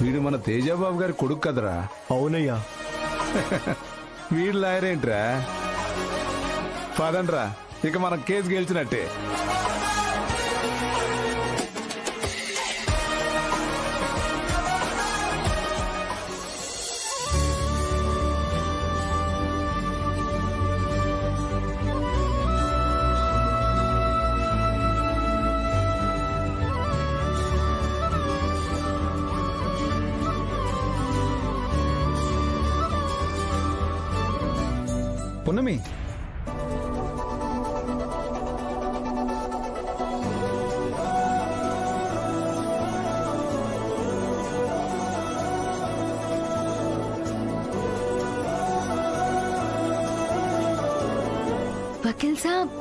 వీడు మన తేజబాబు గారి కొడుకు కదరా. అవునయ్యా. వీడు లాయర్ ఏంట్రా? పదండ్రా, ఇక మనం కేసు గెలిచినట్టే. పున్నమి, వకీల్ సాబ్,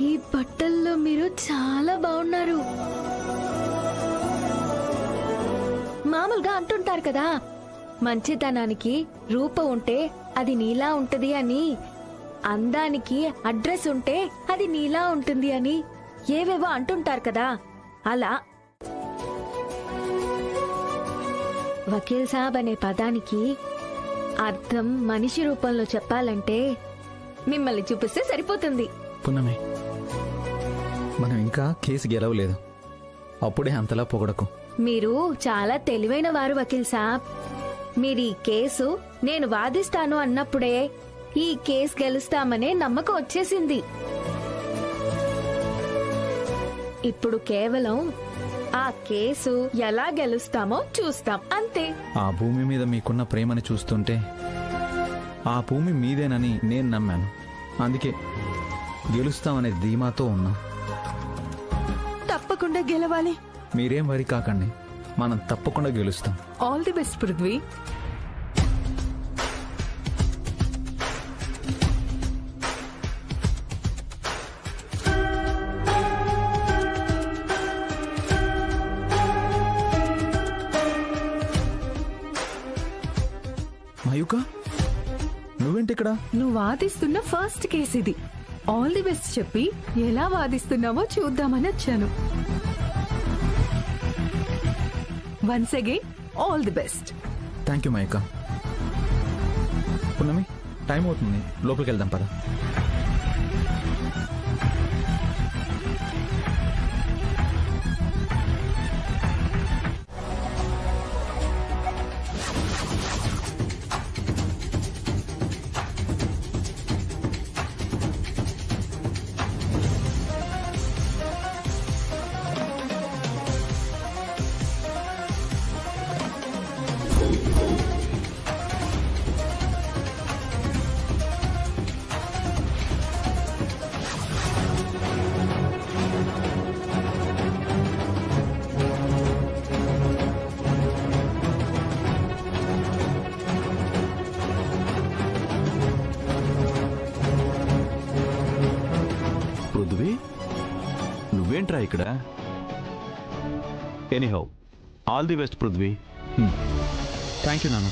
ఈ బట్టల్లో మీరు చాలా బాగున్నారు. మామూలుగా అంటుంటారు కదా, మంచితనానికి రూపం ఉంటే అది నీలా ఉంటది అని, అందానికి అడ్రస్ ఉంటే అది నీలా ఉంటుంది అని ఏవేవో అంటుంటారు కదా, అలా వకీల్ సాబ్ అనే పదానికి అర్థం మనిషి రూపంలో చెప్పాలంటే మిమ్మల్ని చూపిస్తే సరిపోతుంది. పున్నమి, మనం ఇంకా కేసు గెలవలేదు, అప్పుడే అంతలా పొగడకు. మీరు చాలా తెలివైన వారు వకీల్ సాబ్. మీరు ఈ కేసు నేను వాదిస్తాను అన్నప్పుడే ఈ కేసు గెలుస్తామనే నమ్మకం వచ్చేసింది. ఇప్పుడు కేవలం ఆ కేసు ఎలా గెలుస్తామో చూస్తాం, అంతే. ఆ భూమి మీద మీకున్న ప్రేమని చూస్తుంటే ఆ భూమి మీదేనని నేను నమ్మాను. అందుకే గెలుస్తామనే ధీమాతో ఉన్నాం. తప్పకుండా గెలవాలి. మీరేం వరి కాకండి, మనం తప్పకుండా గెలుస్తాం. All the best Prithvi. Mayuka, నువ్వేంటి ఇక్కడ? నువ్వు వాదిస్తున్న ఫస్ట్ కేసు ఇది. ఆల్ ది బెస్ట్ చెప్పి ఎలా వాదిస్తున్నావో చూద్దామని వచ్చాను. Once again all the best. Thank you Mayuka. Punnami, time అవుతుంది, లోపలికి వెళ్దాం పద. పృథ్వీ, నువ్వేంట్రా ఇక్కడ? Anyhow, all the best Prithvi. Thank you నాన్న.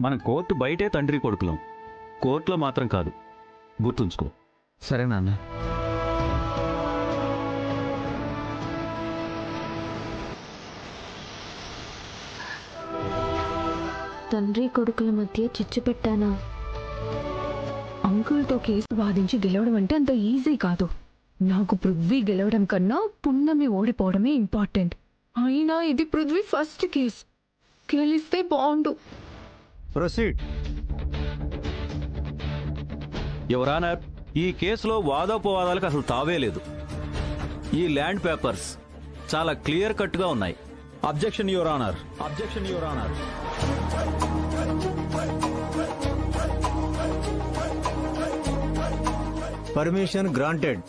మనం కోర్టు బయటే తండ్రి కొడుకులం, కోర్టులో మాత్రం కాదు, గుర్తుంచుకో. సరే నాన్న. తండ్రి కొడుకుల మధ్య చిచ్చు పెట్టానా? అంకుల్తో కేసు వాదించి గెలవడం అంటే అంత ఈజీ కాదు. నాకు పృథ్వీ గెలవడం కన్నా పున్నమి ఓడిపోవడమే ఇంపార్టెంట్. అయినా ఇది పృథ్వీ ఫస్ట్ కేసు, గెలిస్తే బాగుండు. ప్రొసీడ్. యువర్ ఆనర్, ఈ కేసులో వాదోపవాదాలకు అసలు తావే లేదు. ఈ ల్యాండ్ పేపర్స్ చాలా క్లియర్ కట్ గా ఉన్నాయి. Objection your honour. Objection your honour. Permission granted.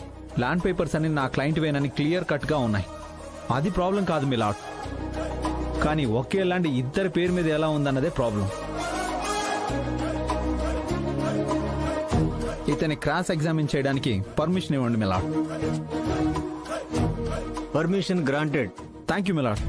Land papers అన్ని నా క్లయింట్ వేనని క్లియర్ కట్ గా ఉన్నాయి. అది ప్రాబ్లం కాదు మీ లాట్, కానీ ఒకే ల్యాండ్ ఇద్దరి పేరు మీద ఎలా ఉందన్నదే ప్రాబ్లం. ఇతని క్రాస్ ఎగ్జామిన్ చేయడానికి పర్మిషన్ ఇవ్వండి my lord. Permission granted. Thank you my lord.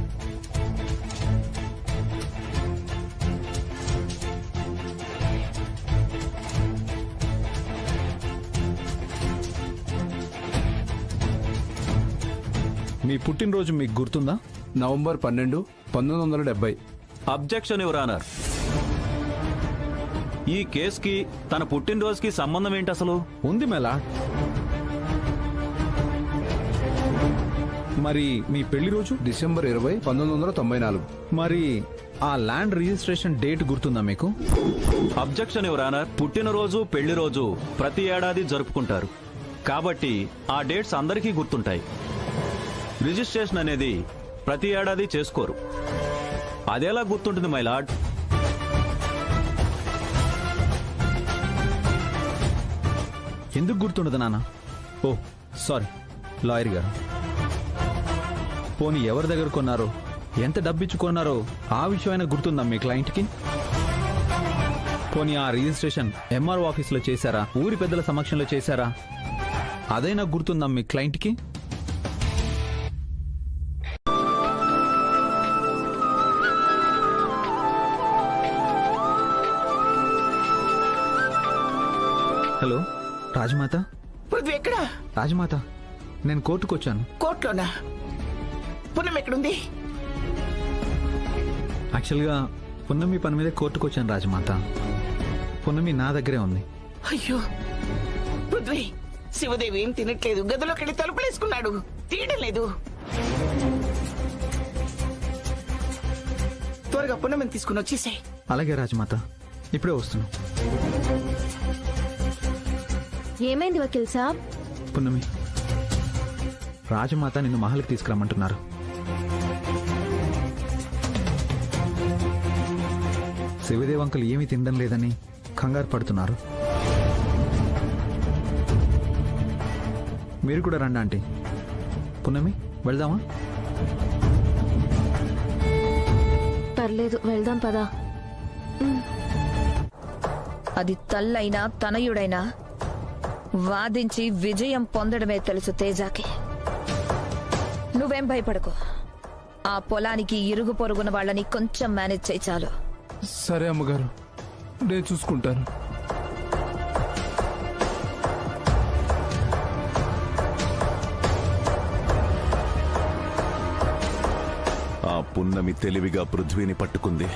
మీ పుట్టినరోజు మీకు గుర్తుందా? నవంబర్ 12, 1970. Objection your honour. ఈ కేసుకి తన పుట్టినరోజుకి సంబంధం ఏంటి అసలు? ఉంది మేలా. మరి మీ పెళ్లి రోజు? డిసెంబర్ 20, 1994. మరి ఆ ల్యాండ్ రిజిస్ట్రేషన్ డేట్ గుర్తుందా మీకు? Objection your honour. పుట్టినరోజు పెళ్లి రోజు ప్రతి ఏడాది జరుపుకుంటారు కాబట్టి ఆ డేట్స్ అందరికీ గుర్తుంటాయి. రిజిస్ట్రేషన్ అనేది ప్రతి ఏడాది చేసుకోరు. అదెలా గుర్తుంటుంది మై లార్డ్? ఎందుకు గుర్తుండదు నాన్న? ఓ సారీ లాయర్ గారు. పోనీ ఎవరి దగ్గర కొన్నారో, ఎంత డబ్బిచ్చి కొన్నారో ఆ విషయమైనా గుర్తుందా మీ క్లయింట్కి? పోనీ ఆ రిజిస్ట్రేషన్ ఎంఆర్ఓ ఆఫీస్లో చేశారా, ఊరి పెద్దల సమక్షంలో చేశారా? అదైనా గుర్తుందా మీ క్లయింట్కి? హలో రాజమాత. పృథ్వీ ఎక్కడా? రాజమాత, నేను కోర్టుకు వచ్చాను. కోర్టులోనా? పుణ్యం ఎక్కడుంది? యాక్చువల్గా పున్నమి పని మీద కోర్టుకు వచ్చాను రాజమాత. పున్నమి నా దగ్గరే ఉంది. అయ్యో పృథ్వీ, శివదేవి ఏం తినట్లేదు, గదిలోకి వెళ్ళి తలుపులేసుకున్నాడు, తీయడం లేదు. త్వరగా పున్నమిని తీసుకుని వచ్చేసాయి. అలాగే రాజమాత, ఇప్పుడే వస్తున్నాను. ఏమైంది వకీల్ సాబ్? పున్నమి, రాజమాత నిన్ను మహల్కి తీసుకురమ్మంటున్నారు. శివదేవ్ అంకుల్ ఏమీ తినడం లేదని కంగారు పడుతున్నారు. మీరు కూడా రండి ఆంటీ. పున్నమి, వెళ్దామా? పర్లేదు, వెళ్దాం పదా. అది తల్లైనా తనయుడైనా వాదించి విజయం పొందడమే తెలుసు తేజాకి. నువ్వేం భయపడకు. ఆ పొలానికి ఇరుగు పొరుగున వాళ్ళని కొంచెం మేనేజ్ చేయి చాలు. సరే అమ్మగారు, నేను చూసుకుంటాను. ఆ పున్నమి తెలివిగా పృథ్వీని పట్టుకుంది.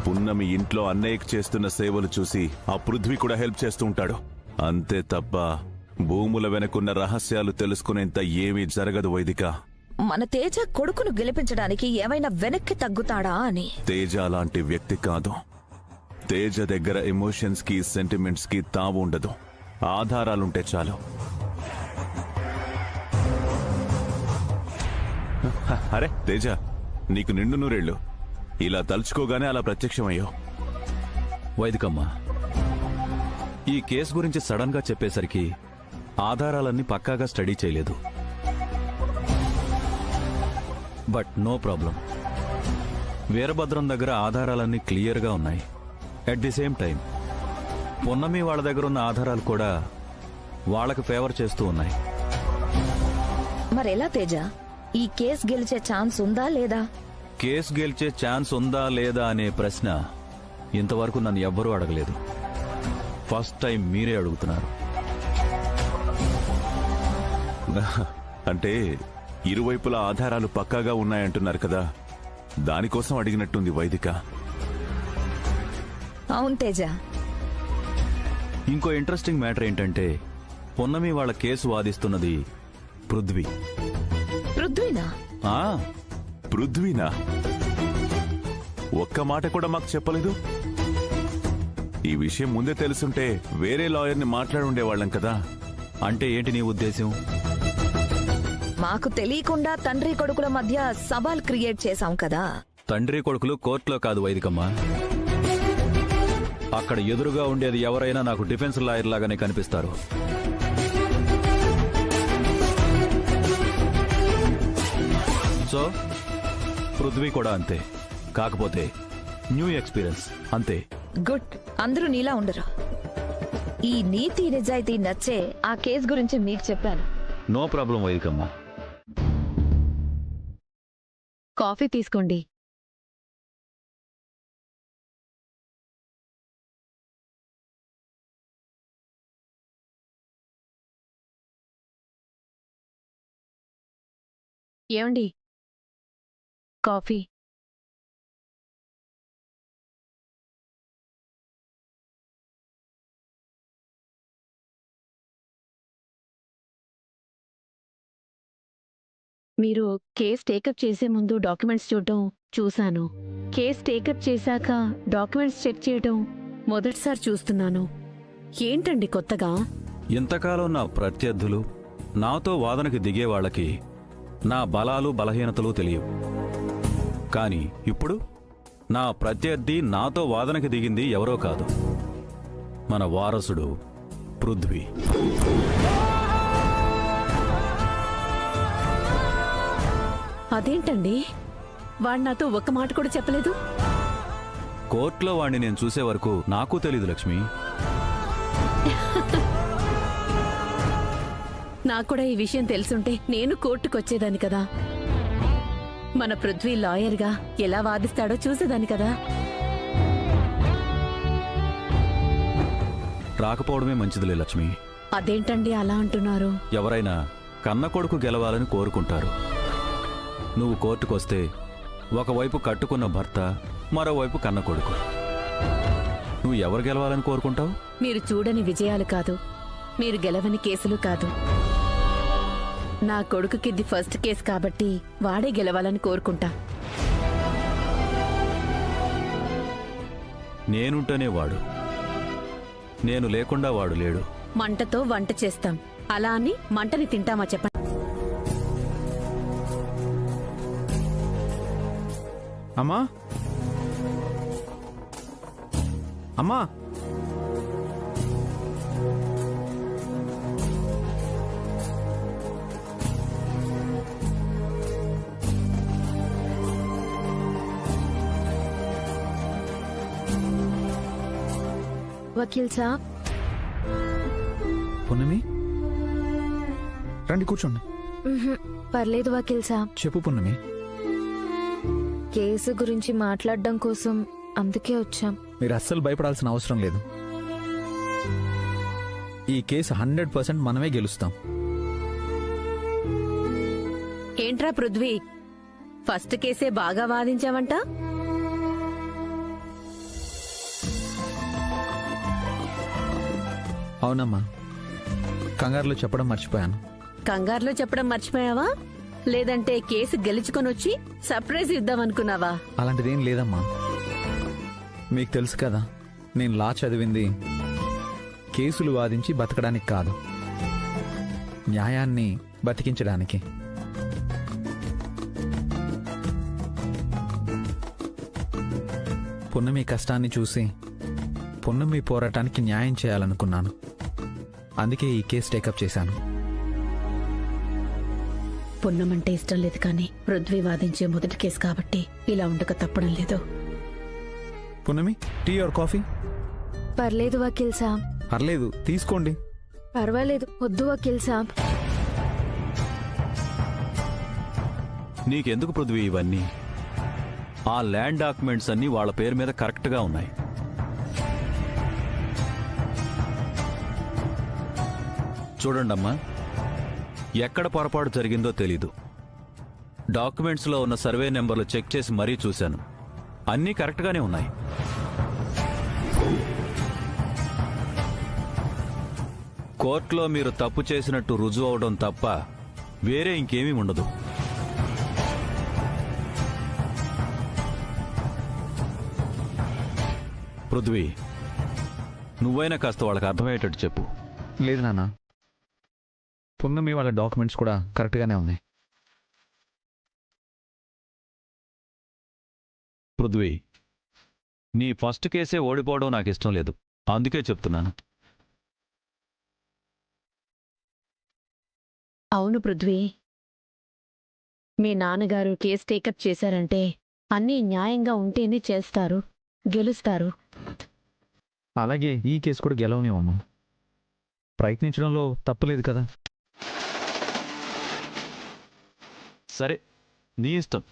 పున్నమి ఇంట్లో అన్నయ్యకి చేస్తున్న సేవలు చూసి ఆ పృథ్వీ కూడా హెల్ప్ చేస్తూ ఉంటాడు. అంతే తప్ప భూముల వెనకున్న రహస్యాలు తెలుసుకునేంత ఏమీ జరగదు వైదిక. మన తేజ కొడుకును గెలిపించడానికి ఏమైనా వెనక్కి తగ్గుతాడా అని. తేజ లాంటి వ్యక్తి కాదు. తేజ దగ్గర ఎమోషన్స్ కి సెంటిమెంట్స్ కి తావు ఉండదు. ఆధారాలుంటే చాలు. అరే తేజ, నీకు నిండు నూరేళ్ళు. ఇలా తలుచుకోగానే అలా ప్రత్యక్షమయ్యావు. వైదికమ్మ, ఈ కేసు గురించి సడన్ గా చెప్పేసరికి ఆధారాలన్నీ పక్కాగా స్టడీ చేయలేదు. But no problem. వీరభద్రం దగ్గర ఆధారాలన్నీ క్లియర్గా ఉన్నాయి. At the same time Ponnami వాళ్ళ దగ్గర ఉన్న ఆధారాలు కూడా వాళ్ళకి ఫేవర్ చేస్తూ ఉన్నాయి. మరెలా తేజ? ఈ కేసు గెలిచే ఛాన్స్ ఉందా లేదా? కేసు గెలిచే ఛాన్స్ ఉందా లేదా అనే ప్రశ్న ఇంతవరకు నన్ను ఎవ్వరూ అడగలేదు. ఫస్ట్ టైం మీరే అడుగుతున్నారు. అంటే ఇరువైపుల ఆధారాలు పక్కాగా ఉన్నాయంటున్నారు కదా, దానికోసం అడిగినట్టుంది వైదిక. అవును తేజ. ఇంకో ఇంట్రెస్టింగ్ మ్యాటర్ ఏంటంటే పొన్నమి వాళ్ళ కేసు వాదిస్తున్నది పృథ్వీ. పృథ్వీనా? ఆ, పృథ్వీనా? ఒక్క మాట కూడా మాకు చెప్పలేదు. ఈ విషయం ముందే తెలుసుంటే వేరే లాయర్ని మాట్లాడుండేవాళ్ళం కదా. అంటే ఏంటి నీ ఉద్దేశం? మాకు తెలియకుండా తండ్రి కొడుకుల మధ్య సవాల్ క్రియేట్ చేశాం కదా. తండ్రి కొడుకులు కోర్టులో కాదు వైదికమ్మ. అక్కడ ఎదురుగా ఉండేది ఎవరైనా నాకు డిఫెన్స్ లాయర్ లాగానే కనిపిస్తారు. సో పృథ్వీ కూడా అంతే. కాకపోతే న్యూ ఎక్స్పీరియన్స్ అంతే. గుడ్. అందరూ నీలా ఉండరు. ఈ నీతి నిజాయితీ నచ్చే ఆ కేసు గురించి మీకు చెప్పాను. No problem వైదికమ్మ. కాఫీ తీసుకోండి. ఏమండి కాఫీ. మీరు కేస్ టేకప్ చేసే ముందు డాక్యుమెంట్స్ చూడటం చూశాను. కేస్ టేకప్ చేశాక డాక్యుమెంట్స్ చెక్ చేయటం మొదటిసారి చూస్తున్నాను. ఏంటండి కొత్తగా? ఇంతకాలం నా ప్రత్యర్థులు నాతో వాదనకి దిగే వాళ్ళకి నా బలాలు బలహీనతలు తెలియవు. కానీ ఇప్పుడు నా ప్రత్యర్థి నాతో వాదనకి దిగింది ఎవరో కాదు, మన వారసుడు పృథ్వీ. అదేంటండి, వాడు నాతో ఒక్క మాట కూడా చెప్పలేదు. కోర్టులో వాణ్ణి నేను చూసే వరకు నాకు తెలీదు లక్ష్మి. నాకు కూడా ఈ విషయం తెలుసుంటే నేను కోర్టుకొచ్చేదాన్ని కదా. మన పృథ్వీ లాయర్గా ఎలా వాదిస్తాడో చూసేదాన్ని కదా. రాకపోవడమే మంచిదిలే లక్ష్మి. అదేంటండి అలా అంటున్నారు? ఎవరైనా కన్న కొడుకు గెలవాలని కోరుకుంటారు. నువ్వు కోర్టుకొస్తే ఒకవైపు కట్టుకున్న భర్త, మరోవైపు కన్న కొడుకు. నువ్వు ఎవరు గెలవాలని కోరుకుంటావు? మీరు చూడని విజయాలు కాదు, మీరు గెలవని కేసులు కాదు. నా కొడుకుకి ఇది ఫస్ట్ కేసు కాబట్టి వాడే గెలవాలని కోరుకుంటా. నేనుంటేనే వాడు, నేను లేకుండా వాడు లేడు. మంటతో వంట చేస్తాం, అలా అని మంటని తింటామా చెప్పండి? అమ్మా, అమ్మా, వకీల్ సాబ్. పున్నమి రండి కూర్చోండి. పర్లేదు వకీల్ సాబ్. చెప్పు పున్నమి. కేసు గురించి మాట్లాడడం కోసం అందుకే వచ్చాం. మీరు అస్సలు భయపడాల్సిన అవసరం లేదు. ఈ కేసు 100% మనమే గెలుస్తాం. ఏంట్రా పృథ్వీ, ఫస్ట్ కేసే బాగా వాదించావంట? అవునమ్మా, కంగారులో చెప్పడం మర్చిపోయాను. కంగారులో చెప్పడం మర్చిపోయావా? లేదంటే కేసు గెలుచుకొనొచ్చి సర్ప్రైజ్ ఇద్దామనుకున్నావా? అలాంటిదేం లేదమ్మా. మీకు తెలుసు కదా, నేను లా చదివింది కేసులు వాదించి బతకడానికి కాదు, న్యాయాన్ని బతికించడానికి. పున్నమి కష్టాన్ని చూసి పున్నమి పోరాటానికి న్యాయం చేయాలనుకున్నాను. అందుకే ఈ కేసు టేకప్ చేశాను. పున్నమంటే ఇష్టం లేదు, కానీ పృథ్వీ వాదించే మొదటి కేసు కాబట్టి ఇలా ఉండక తప్పడం లేదు. పున్నమి, టీ ఆర్ కాఫీ? పర్లేదు వకీల్ సాబ్. పర్లేదు, తీసుకోండి. పర్వాలేదు, వద్దు వకీల్ సాబ్. నీకెందుకు పృథ్వీ ఇవన్నీ? ఆ ల్యాండ్ డాక్యుమెంట్స్ అన్నీ వాళ్ళ పేరు మీద కరెక్ట్గా ఉన్నాయి. చూడండమ్మా, ఎక్కడ పొరపాటు జరిగిందో తెలీదు. డాక్యుమెంట్స్లో ఉన్న సర్వే నెంబర్లు చెక్ చేసి మరీ చూశాను, అన్నీ కరెక్ట్గానే ఉన్నాయి. కోర్టులో మీరు తప్పు చేసినట్టు రుజువు అవడం తప్ప వేరే ఇంకేమీ ఉండదు. పృథ్వీ, నువ్వైనా కాస్త వాళ్ళకి అర్థమయ్యేటట్టు చెప్పు. లేదు నాన్న, పున్నమి వాళ్ళ డాక్యుమెంట్స్ కూడా కరెక్ట్గానే ఉన్నాయి. పృథ్వీ, నీ ఫస్ట్ కేసే ఓడిపోవడం నాకు ఇష్టం లేదు, అందుకే చెప్తున్నాను. అవును పృథ్వీ, మీ నాన్నగారు కేసు టేకప్ చేశారంటే అన్నీ న్యాయంగా ఉంటేనే చేస్తారు, గెలుస్తారు. అలాగే ఈ కేసు కూడా గెలవనివ్వము. ప్రయత్నించడంలో తప్పులేదు కదా. సరే, నీ ఇష్టం.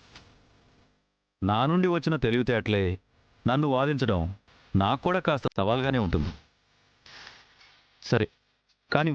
నా నుండి వచ్చిన తెలివితేటలే నన్ను వాదించడం నాకు కూడా కాస్త సవాల్గానే ఉంటుంది. సరే, కానీ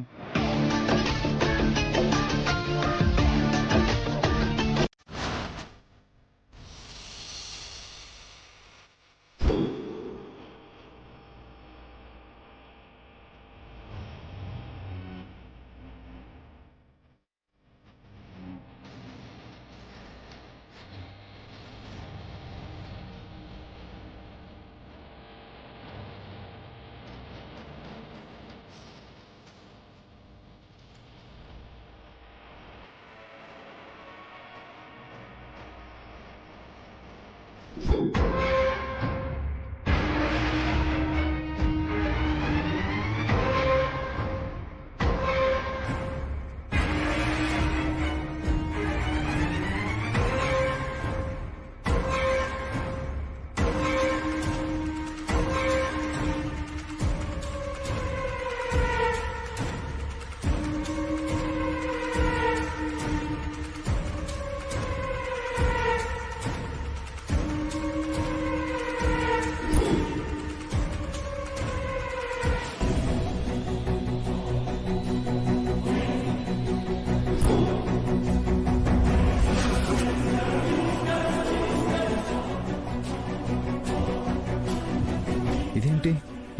ఇదేంటి,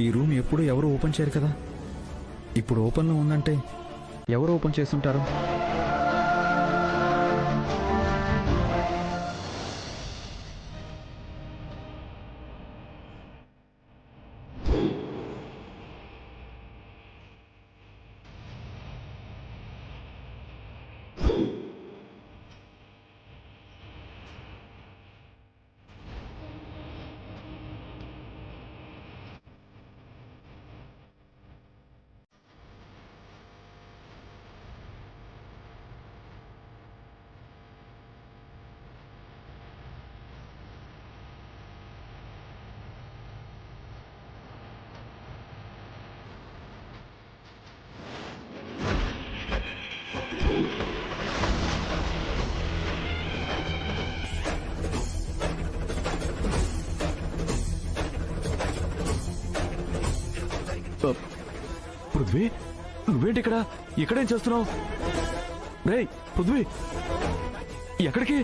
ఈ రూమ్ ఎప్పుడు ఎవరు ఓపెన్ చేయరు కదా, ఇప్పుడు ఓపెన్లో ఉందంటే ఎవరు ఓపెన్ చేస్తుంటారు? పృథ్వీ, నువ్వేంటి ఇక్కడ? ఇక్కడేం చేస్తున్నావు? రేయ్ పృథ్వీ, ఎక్కడికి?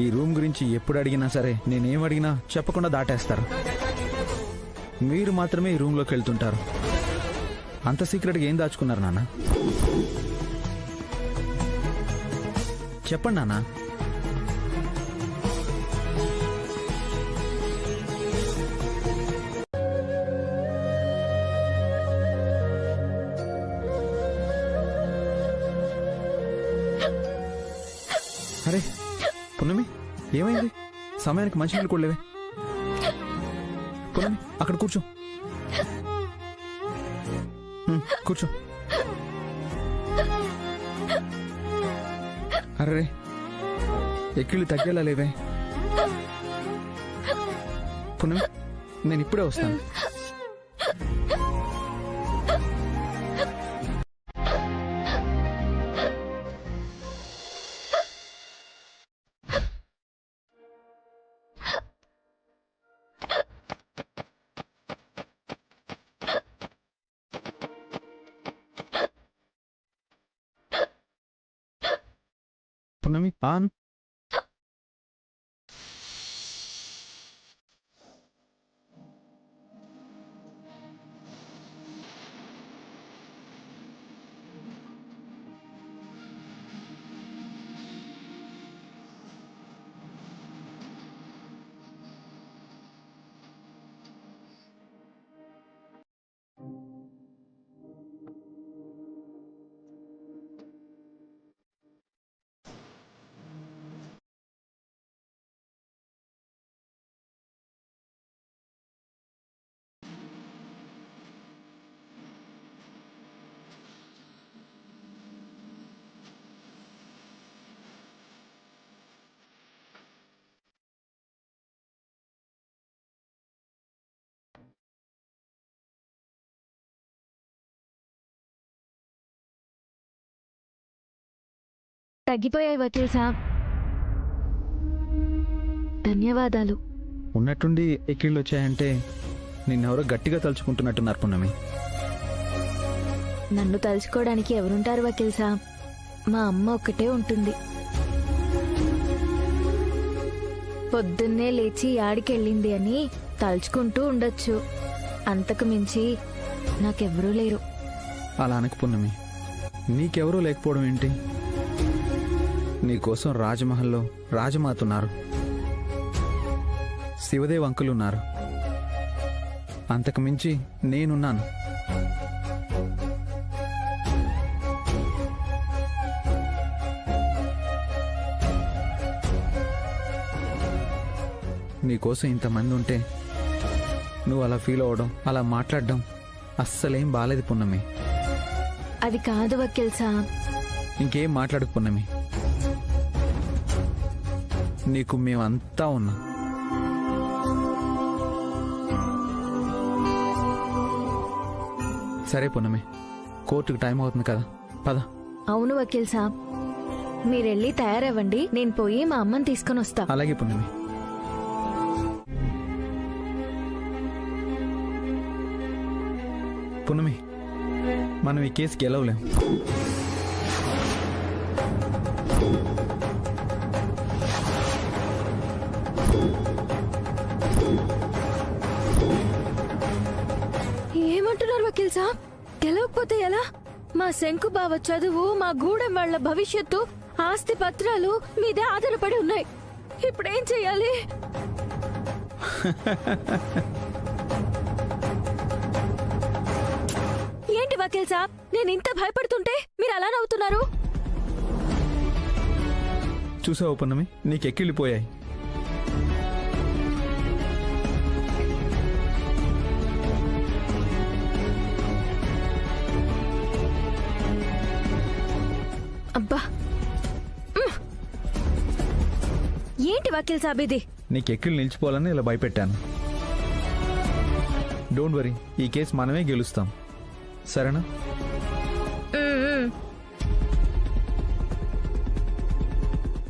ఈ రూమ్ గురించి ఎప్పుడు అడిగినా సరే నేనేం అడిగినా చెప్పకుండా దాటేస్తారు. మీరు మాత్రమే ఈ రూమ్లోకి వెళ్తుంటారు. అంత సీక్రెట్గా ఏం దాచుకున్నారు నాన్న? చెప్పండి నాన్న. అరే పున్నమి, ఏమైంది? సమయానికి మంచినీళ్ళు కూడా లేవే. పున్నమి, అక్కడ కూర్చో. కూర్చో. అరే, ఎక్కిళ్ళు తగ్గేలా లేవే. పున్నమి, నేను ఇప్పుడే వస్తాను. పున్నమి, ఆన్. తగ్గిపోయాయి వకీల్ సాబ్. ధన్యవాదాలు. ఉన్నట్టుండి ఎక్కిళ్ళు వచ్చాయంటే నిన్నెవరో గట్టిగా తలుచుకుంటున్నట్టున్నారు పున్నమి. నన్ను తలుచుకోవడానికి ఎవరుంటారు వకీల్ సాబ్? మా అమ్మ ఒక్కటే ఉంటుంది. పొద్దున్నే లేచి యాడికెళ్ళింది అని తలుచుకుంటూ ఉండొచ్చు. అంతకు మించి నాకెవ్వరూ లేరు. అలా అనకు పున్నమి. నీకెవరూ లేకపోవడం ఏంటి? నీకోసం రాజమహల్లో రాజమాత ఉన్నారు, శివదేవ్ అంకుల్ ఉన్నారు, అంతకు మించి నేనున్నాను. నీకోసం ఇంతమంది ఉంటే నువ్వు అలా ఫీల్ అవ్వడం, అలా మాట్లాడడం అస్సలేం బాలేదు పున్నమి. అది కాదు వకీల్ సాబ్. ఇంకేం మాట్లాడకు పున్నమి. నీకు మేమంతా ఉన్నాం. సరే పున్నమి, కోర్టుకు టైం అవుతుంది కదా, పద. అవును వకీల్ సాబ్, మీరెళ్ళి తయారవ్వండి, నేను పోయి మా అమ్మని తీసుకొని వస్తా. అలాగే పున్నమి. పున్నమి, మనం ఈ కేసు గెలవలేం. ఏమంటున్నారు వకీల్ సాబ్? గెలవకపోతే ఎలా? మా శంకు బావ చదువు, మా గూడెం వాళ్ళ భవిష్యత్తు, ఆస్తి పత్రాలు మీదే ఆధారపడి ఉన్నాయి. ఇప్పుడేం చెయ్యాలి? ఏంటి వకీల్ సాబ్, నేను ఇంత భయపడుతుంటే మీరు అలా నవ్వుతున్నారు? చూసావు పున్నమి, నీకెక్కిళ్ళిపోయాయి. అబ్బా, ఏంటి వకీల్ సాబ్ ఇది? నీకెక్కిళ్ళు నిలిచిపోవాలని ఇలా భయపెట్టాను. డోంట్ వరీ, ఈ కేసు మనమే గెలుస్తాం, సరేనా?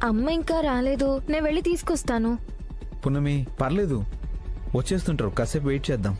అమ్మ ఇంకా రాలేదు, నేను వెళ్ళి తీసుకొస్తాను. పున్నమి పర్లేదు, వచ్చేస్తుంటారు, కాసేపు వెయిట్ చేద్దాం.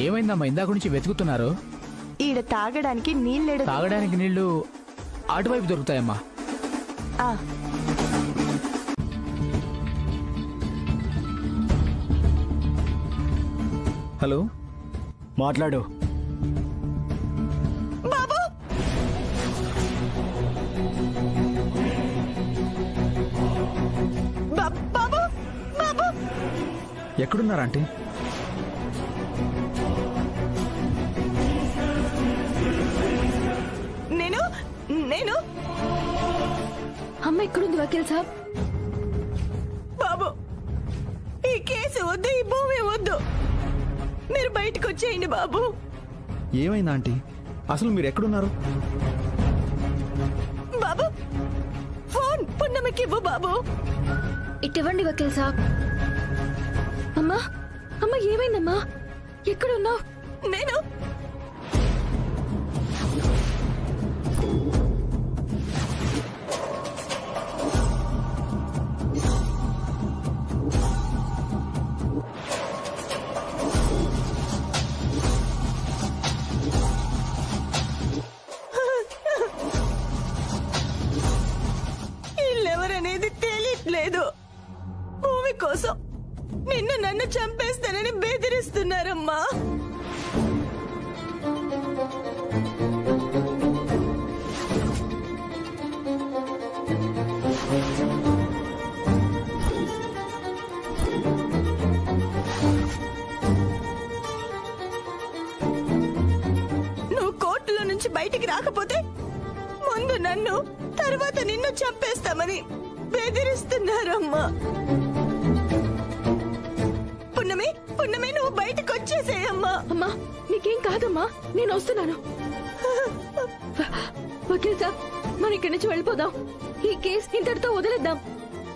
ఏమైందమ్మా, ఇందాక నుంచి వెతుకుతున్నారు? ఈడ తాగడానికి నీళ్ళేడు. తాగడానికి నీళ్లు అటువైపు దొరుకుతాయమ్మా. హలో, మాట్లాడు. బాబు, బాబు, బాబు, ఎక్కడున్నారా ఆంటీ? నేను అమ్మ ఎక్కడుంది వకీల్ సాబ్? బాబు, ఈ కేసు వద్దు, ఈ భూమి వద్దు, మీరు బయటకు వచ్చేయండి బాబు. ఏమైంది ఆంటీ? అసలు మీరు ఎక్కడున్నారు? బాబు, ఫోన్ పున్నమికి ఇవ్వు బాబు. ఇటువంటి వకీల్ సాబ్. అమ్మా, అమ్మ ఏమైందమ్మా? ఎక్కడున్నావు? నేను వీళ్ళెవరనేది తెలియట్లేదు. భూమి కోసం నిన్ను నన్ను చంపేస్తానని బెదిరిస్తున్నారమ్మా. నువ్వు కోర్టులో నుంచి బయటికి రాకపోతే ముందు నన్ను, తర్వాత నిన్ను చంపేస్తామని బెదిరిస్తున్నారమ్మా. పున్నమి, పున్నమి, నువ్వు బయటకు వచ్చేసేయమ్మా. అమ్మా నీకేం కాదమ్మా, నేను వస్తున్నాను. వకీల్ సాబ్, మనం ఇక్కడి నుంచి వెళ్ళిపోదాం. ఈ కేసు ఇంతటితో వదిలేద్దాం.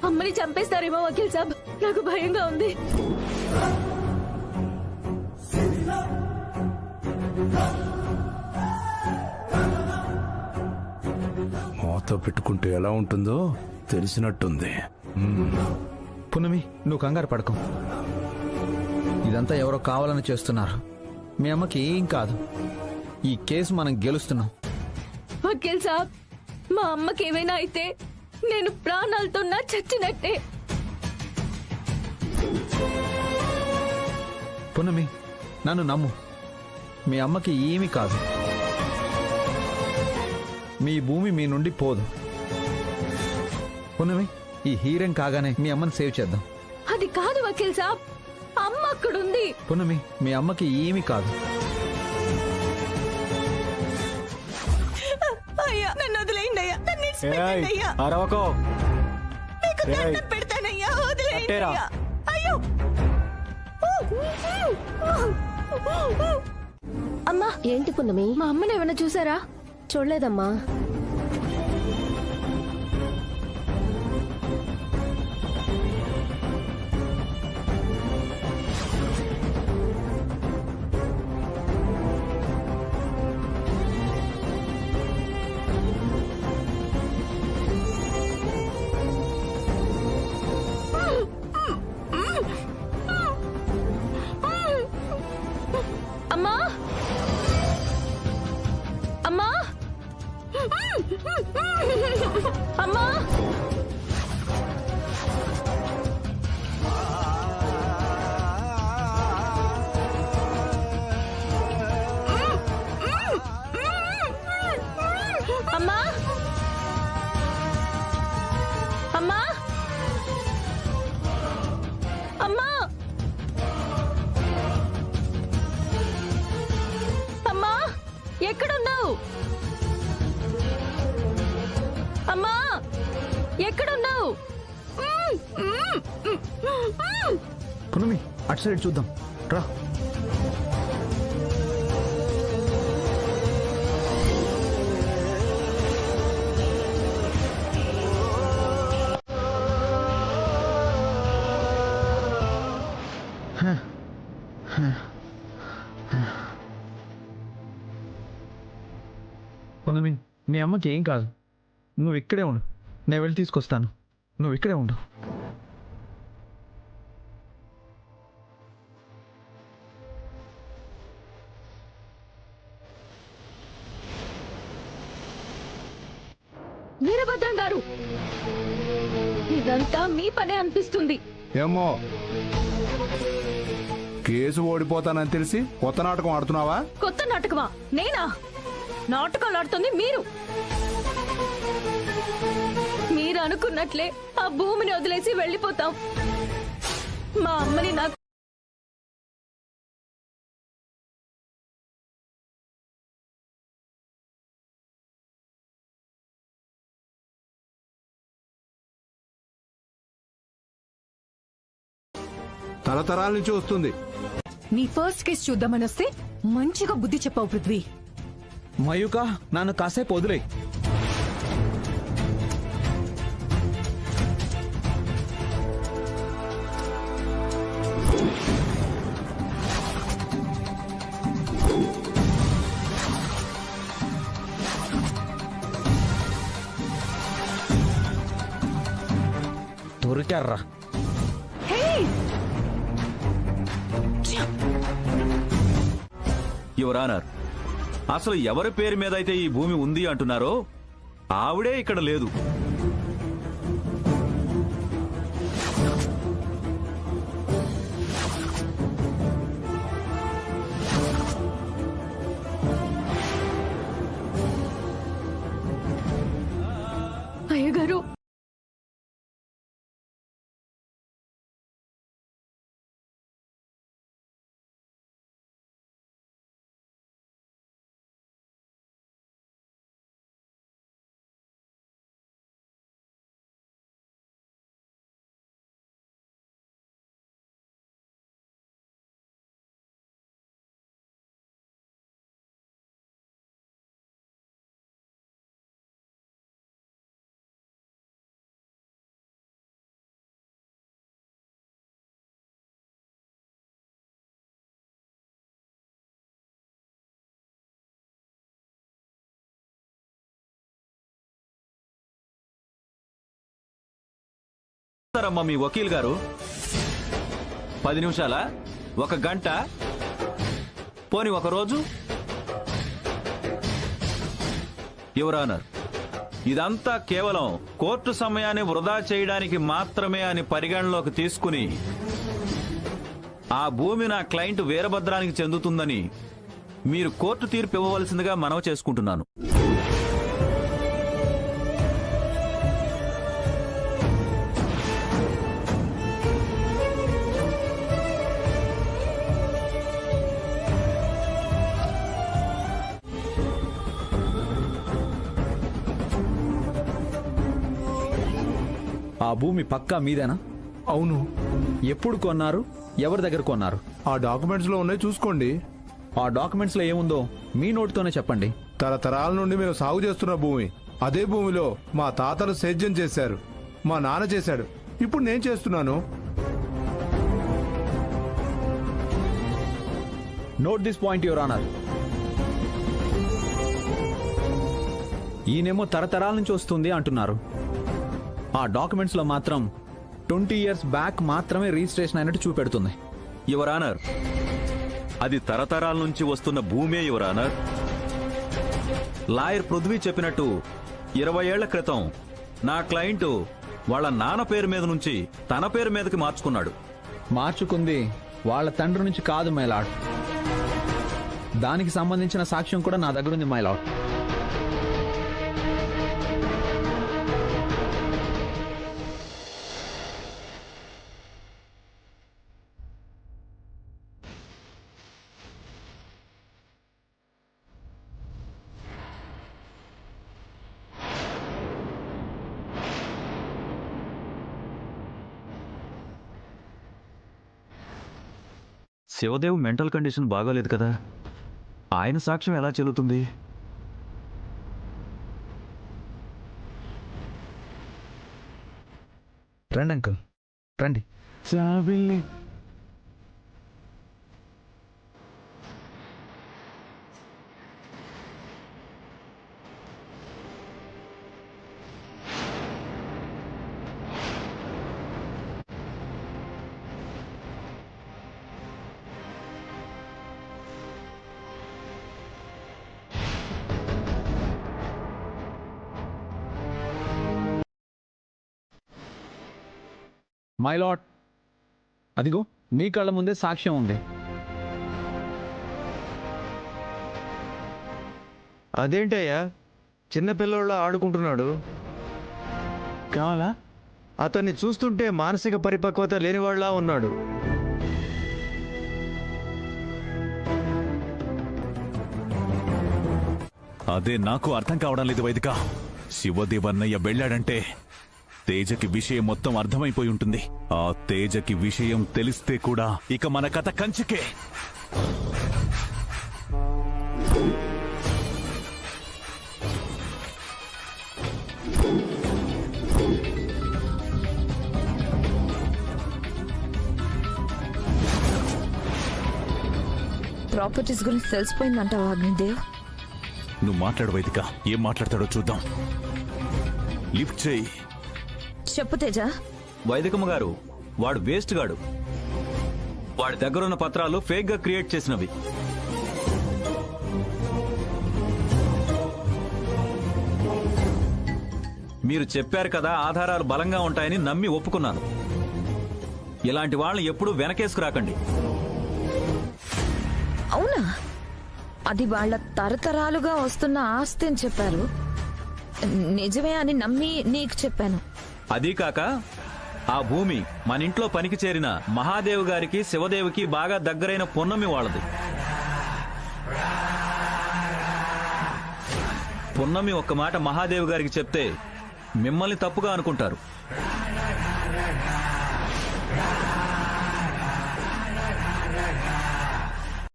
అమ్మని చంపేస్తారేమో వకీల్ సాబ్, నాకు భయంగా ఉంది. మూత పెట్టుకుంటే ఎలా ఉంటుందో తెలిసినట్టుంది. పున్నమి, నువ్వు కంగారు పడకు. ఇదంతా ఎవరో కావాలని చేస్తున్నారు. మీ అమ్మకి ఏం కాదు. ఈ కేసు మనం గెలుస్తున్నాం. వకీల్ సాబ్, మా అమ్మకి ఏమైనా అయితే నేను ప్రాణాలతో నా చచ్చినట్టే. పున్నమి, నన్ను నమ్ము. మీ అమ్మకి ఏమీ కాదు. మీ భూమి మీ నుండి పోదు. పున్నమి, ఈ హీరోయిన్ కాగానే మీ అమ్మని సేవ్ చేద్దాం. అది కాదు వకీల్ సాబ్, అమ్మ అక్కడుంది. పున్నమి, మీ అమ్మకి ఏమీ కాదు. అయ్యా, నన్ను వదిలేయండి అయ్యా, నన్ను విడిచిపెట్టండి అయ్యా. అరవకో. మీకు దండం పెడతానయ్యా, వదిలేయండి అయ్యా. అయ్యో. అమ్మా, ఏంటి పున్నమి? మా అమ్మని ఏమైనా చూసారా? చూడలేదమ్మా. అమ్మా, అమ్మా, అమ్మా. అమ్మా, అమ్మా, అమ్మా, అమ్మా, ఎక్కడున్నావు? అమ్మా, ఎక్కడున్నావు? పున్నమి, అటు సైడ్ చూద్దాం రా. పున్నమి, మీ అమ్మకి ఏం కాదు. నువ్వు ఇక్కడే ఉండు, నేను వెళ్ళి తీసుకొస్తాను. నువ్వు ఇక్కడే ఉండు. వీరభద్రం గారు, ఇదంతా మీ పనే అనిపిస్తుంది. ఏమో, కేసు ఓడిపోతానని తెలిసి కొత్త నాటకం ఆడుతున్నావా? కొత్త నాటకమా? నేనా? నాటకాలు ఆడుతుంది మీరు. మీరు అనుకున్నట్లే ఆ భూమిని వదిలేసి వెళ్ళిపోతాం. మా అమ్మని నాకు తరతరాల నుంచి వస్తుంది. నీ ఫస్ట్ కేసు చూద్దామని వస్తే మంచిగా బుద్ధి చెప్పావు పృథ్వీ. మయూక, నన్ను కాసేపు వదిలే. దొరికారా? యువర్ ఆనర్, అసలు ఎవరి పేరు మీద అయితే ఈ భూమి ఉంది అంటున్నారో ఆవిడే ఇక్కడ లేదు. అయ్యగారు, అమ్మా, మీ వకీల్ గారు 10 నిమిషాలా? 1 గంట, పోని 1 రోజు? యువర్ ఆనర్, ఇదంతా కేవలం కోర్టు సమయాన్ని వృధా చేయడానికి మాత్రమే అని పరిగణలోకి తీసుకుని ఆ భూమి నా క్లయింట్ వీరభద్రానికి చెందుతుందని మీరు కోర్టు తీర్పు ఇవ్వవలసిందిగా మనవి చేసుకుంటున్నాను. ఆ భూమి పక్కా మీదేనా? అవును. ఎప్పుడు కొన్నారు? ఎవరి దగ్గర కొన్నారు? ఆ డాక్యుమెంట్స్ లో ఉన్నాయి, చూసుకోండి. ఆ డాక్యుమెంట్స్ లో ఏముందో మీ నోటితోనే చెప్పండి. తరతరాల నుండి మేము సాగు చేస్తున్న భూమి. అదే భూమిలో మా తాతలు సేద్యం చేశారు, మా నాన్న చేశాడు, ఇప్పుడు నేను చేస్తున్నాను. Note this point your honour. ఈయనేమో తరతరాల నుంచి వస్తుంది అంటున్నారు. ఆ డాక్యుమెంట్స్ లో మాత్రం 20 years బ్యాక్ మాత్రమే రిజిస్ట్రేషన్ అయినట్టు చూపెడుతుంది. యువర్ ఆనర్, అది తరతరాల నుంచి వస్తున్న భూమే యువర్ ఆనర్. లాయర్ పృథ్వీ చెప్పినట్టు 20 ఏళ్ల క్రితం నా క్లయింట్ వాళ్ళ నాన్న పేరు మీద నుంచి తన పేరు మీదకి మార్చుకున్నాడు. మార్చుకుంది వాళ్ళ తండ్రి నుంచి కాదు మై లార్డ్. దానికి సంబంధించిన సాక్ష్యం కూడా నా దగ్గర ఉంది my lord. Shivdev mental condition బాగాలేదు కదా, ఆయన సాక్ష్యం ఎలా చెల్లుతుంది? రండి అంకుల్, రండి. మై లార్డ్, అదిగో మీ కళ్ళ ముందే సాక్ష్యం ఉంది. అదేంటయ్యా చిన్నపిల్లోళ్ళ ఆడుకుంటున్నాడు? కావాలా? అతన్ని చూస్తుంటే మానసిక పరిపక్వత లేనివాళ్లా ఉన్నాడు. అదే నాకు అర్థం కావడం లేదు వైదిక. శివదేవన్నయ్య వెళ్ళాడంటే తేజకి విషయం మొత్తం అర్థమైపోయి ఉంటుంది. ఆ తేజకి విషయం తెలిస్తే కూడా ఇక మన కథ కంచికే. ప్రాపర్టీస్ గురించి తెలిసిపోయిందంటావా అగ్నిదేవ్? నువ్వు మాట్లాడు వైదిక, ఏం మాట్లాడతాడో చూద్దాం. లిఫ్ట్ చేయి. చెప్పు తేజ. వైదికమ్మ గారు, వాడు వేస్ట్ గాడు. వాడి దగ్గరున్న పత్రాలు ఫేక్ గా క్రియేట్ చేసినవి. మీరు చెప్పారు కదా ఆధారాలు బలంగా ఉంటాయని నమ్మి ఒప్పుకున్నాను. ఇలాంటి వాళ్ళని ఎప్పుడూ వెనకేసుకురాకండి. అవునా? అది వాళ్ళ తరతరాలుగా వస్తున్న ఆస్తి అని చెప్పారు. నిజమే అని నమ్మి నీకు చెప్పాను. అదీ కాక ఆ భూమి మన ఇంట్లో పనికి చేరిన మహాదేవ్ గారికి శివదేవికి బాగా దగ్గరైన పున్నమి వాళ్ళది. పున్నమి ఒక్క మాట మహాదేవ్ గారికి చెప్తే మిమ్మల్ని తప్పుగా అనుకుంటారు.